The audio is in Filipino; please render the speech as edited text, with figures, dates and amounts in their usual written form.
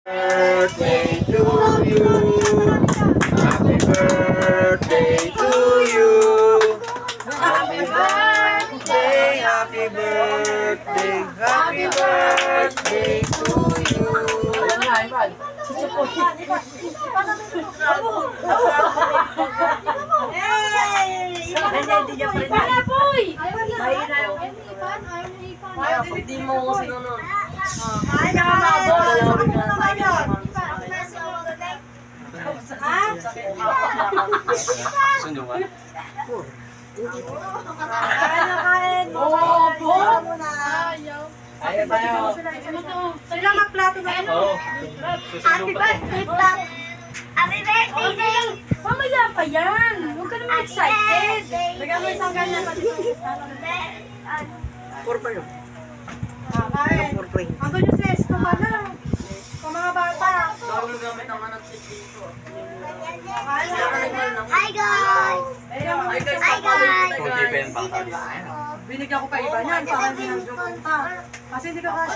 Birthday to you. Happy birthday to you. Happy birthday, happy birthday, happy birthday to you. Hindi mo ko sinunod. Sunungan. Ayaw tayo. Sila magplato na ano? Oo. Happy birthday, Pop! Happy birthday, Sing! Mamaya pa yan. Huwag ka naman excited. Bigyan mo isang ganyan pa dito. Four pa yun. Kain. Andun yung sis, kumana. Kung mga bata. Bawal gamit ang anak si dito. Hi, guys! Hi, guys! Okay, pen pang Binigyan ko pa iba niyan para hindi nang joke. Kasi hindi ka kasi.